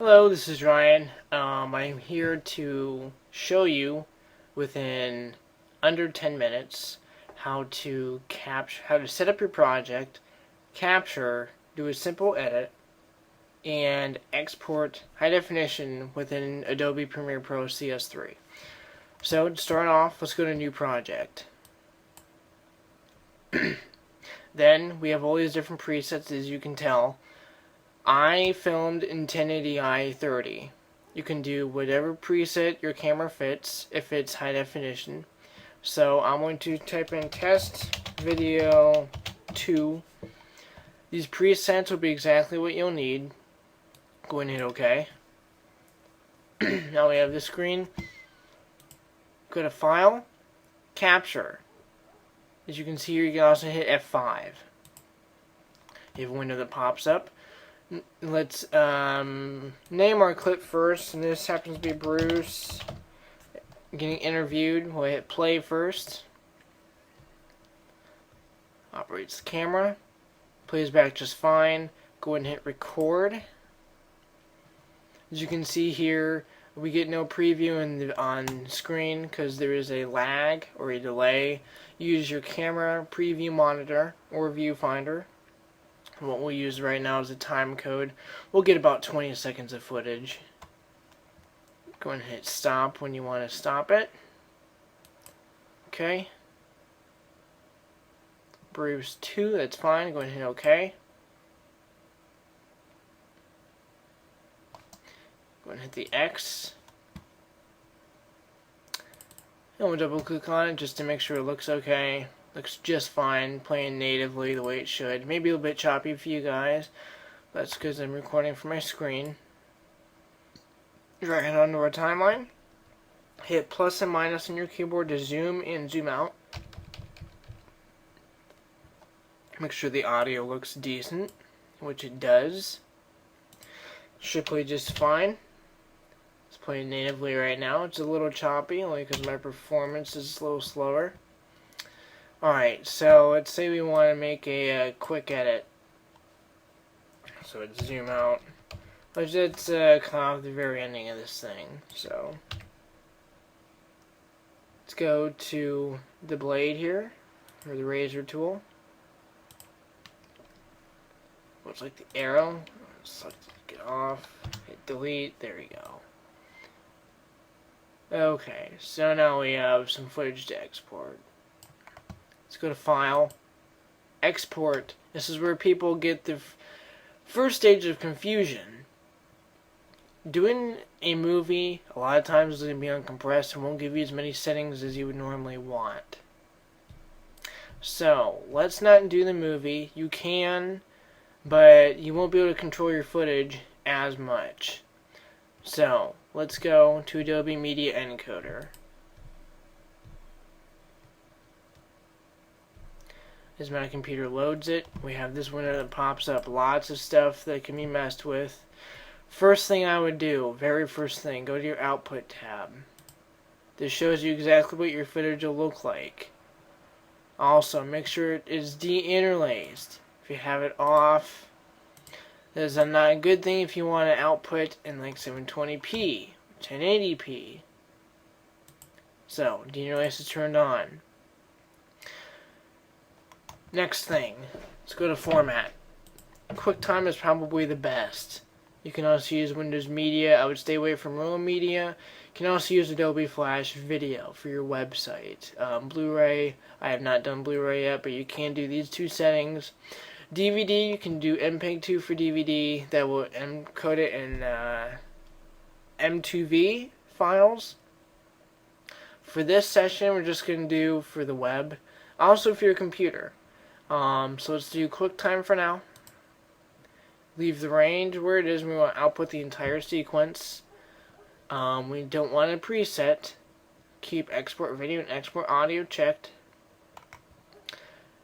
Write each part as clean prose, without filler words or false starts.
Hello, this is Ryan. I'm here to show you within under 10 minutes how to set up your project, capture, do a simple edit, and export high definition within Adobe Premiere Pro CS3. So to start off, let's go to new project. Then we have all these different presets, as you can tell. I filmed in 1080i 30. You can do whatever preset your camera fits if it's high definition. So I'm going to type in test video 2. These presets will be exactly what you'll need. Go ahead and hit OK. Now we have this screen. Go to File, Capture. As you can see here, you can also hit F5. You have a window that pops up. Let's name our clip first, and this happens to be Bruce getting interviewed. We'll hit play first. Operates the camera. Plays back just fine. Go ahead and hit record. As you can see here, we get no preview on screen because there is a lag or a delay. Use your camera preview monitor or viewfinder. What we'll use right now is a time code. We'll get about 20 seconds of footage. Go ahead and hit stop when you want to stop it. Okay. Bruce 2, that's fine. Go ahead and hit OK. Go ahead and hit the X. And we'll double click on it just to make sure it looks okay. Looks just fine, playing natively the way it should. Maybe a little bit choppy for you guys. That's because I'm recording from my screen. Drag it onto our timeline. Hit plus and minus on your keyboard to zoom and zoom out. Make sure the audio looks decent, which it does. Should play just fine. It's playing natively right now. It's a little choppy, only because my performance is a little slower. Alright, so let's say we want to make a quick edit. So let's zoom out. Let's cut off the very ending of this thing. So let's go to the blade here, or the razor tool. Looks like the arrow. Select it off. Hit delete. There we go. Okay, so now we have some footage to export. Let's go to File, Export. This is where people get the first stage of confusion. Doing a movie, a lot of times it's going to be uncompressed and won't give you as many settings as you would normally want. So, let's not do the movie. You can, but you won't be able to control your footage as much. So, let's go to Adobe Media Encoder. As my computer loads it, we have this window that pops up. Lots of stuff that can be messed with. First thing I would do, very first thing, go to your Output tab. This shows you exactly what your footage will look like. Also, make sure it is de-interlaced. If you have it off, this is not a good thing if you want to output in like 720p, 1080p. So, de-interlace is turned on. Next thing, let's go to Format. QuickTime is probably the best. You can also use Windows Media. I would stay away from Roll Media. You can also use Adobe Flash Video for your website. Blu-ray, I have not done Blu-ray yet, but you can do these two settings. DVD, you can do MPEG-2 for DVD. That will encode it in M2V files. For this session, we're just going to do for the web. Also for your computer. So let's do QuickTime for now. Leave the range where it is. We want to output the entire sequence. We don't want a preset. Keep export video and export audio checked.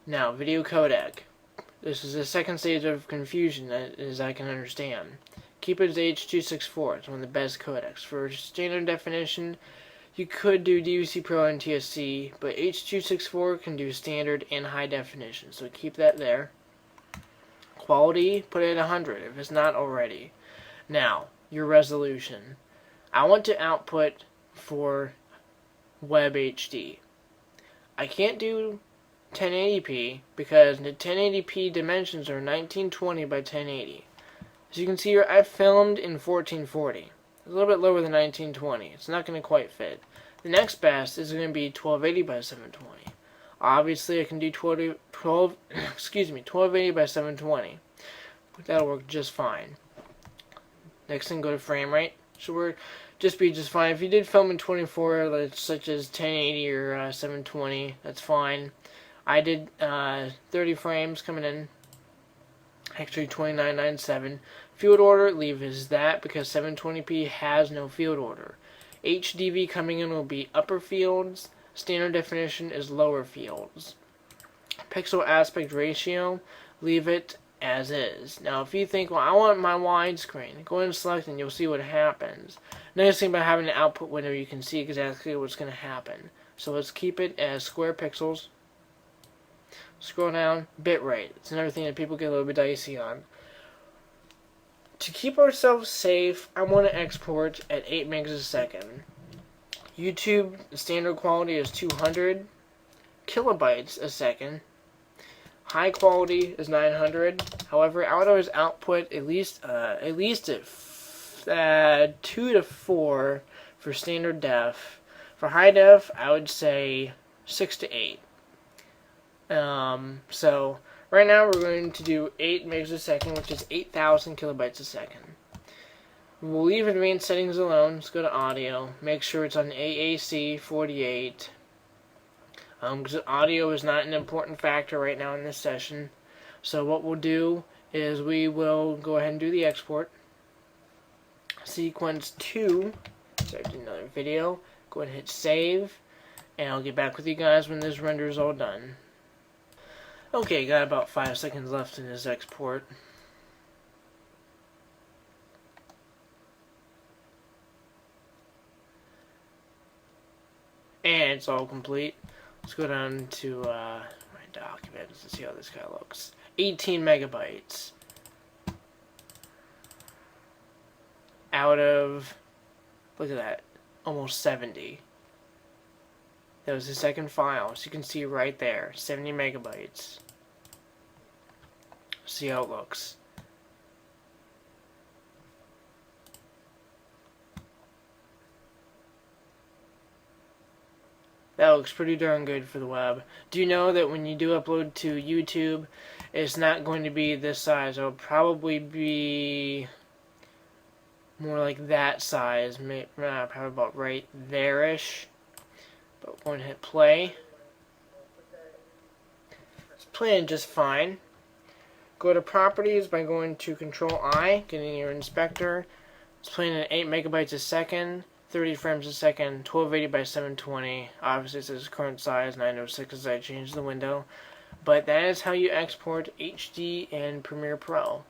Now, video codec. This is the second stage of confusion, as I can understand. Keep it as H.264. It's one of the best codecs. For standard definition, you could do DVC Pro and TSC, but H.264 can do standard and high definition, so keep that there. Quality, put it at 100 if it's not already. Now, your resolution. I want to output for Web HD. I can't do 1080p because the 1080p dimensions are 1920 by 1080. As you can see here, I filmed in 1440. It's a little bit lower than 1920. It's not going to quite fit. The next best is going to be 1280 by 720. Obviously, I can do 1280 by 720. But that'll work just fine. Next thing, go to frame rate. Should work just fine. If you did film in 24, such as 1080 or 720, that's fine. I did 30 frames coming in. Actually 2997. Field order, leave as that because 720p has no field order. HDV coming in will be upper fields. Standard definition is lower fields. Pixel aspect ratio, leave it as is. Now if you think, well, I want my widescreen, go ahead and select and you'll see what happens. Nice thing about having an output window, you can see exactly what's going to happen. So let's keep it as square pixels. Scroll down, bitrate. It's another thing that people get a little bit dicey on. To keep ourselves safe, I want to export at 8 megs a second. YouTube standard quality is 200 kilobytes a second. High quality is 900. However, I would always output at least at 2 to 4 for standard def. For high def, I would say 6 to 8. So right now we're going to do 8 megs a second, which is 8,000 kilobytes a second. We'll leave advanced settings alone. Let's go to audio. Make sure it's on AAC 48. Because audio is not an important factor right now in this session. So what we'll do is we will go ahead and do the export. Sequence 2. Start another video. Go ahead and hit save. And I'll get back with you guys when this render is all done. Okay, got about 5 seconds left in this export. And it's all complete. Let's go down to my documents and see how this guy looks. 18 megabytes. Out of, look at that, almost 70. That was the second file, so you can see right there, 70 megabytes. See how it looks. That looks pretty darn good for the web. Do you know that when you do upload to YouTube, it's not going to be this size? It'll probably be more like that size, probably about right there-ish. But go and hit play. It's playing just fine. Go to properties by going to Control-I, getting your inspector. It's playing at 8 megabytes a second, 30 frames a second, 1280 by 720. Obviously it says current size 906 as I changed the window. But that is how you export HD and Premiere Pro.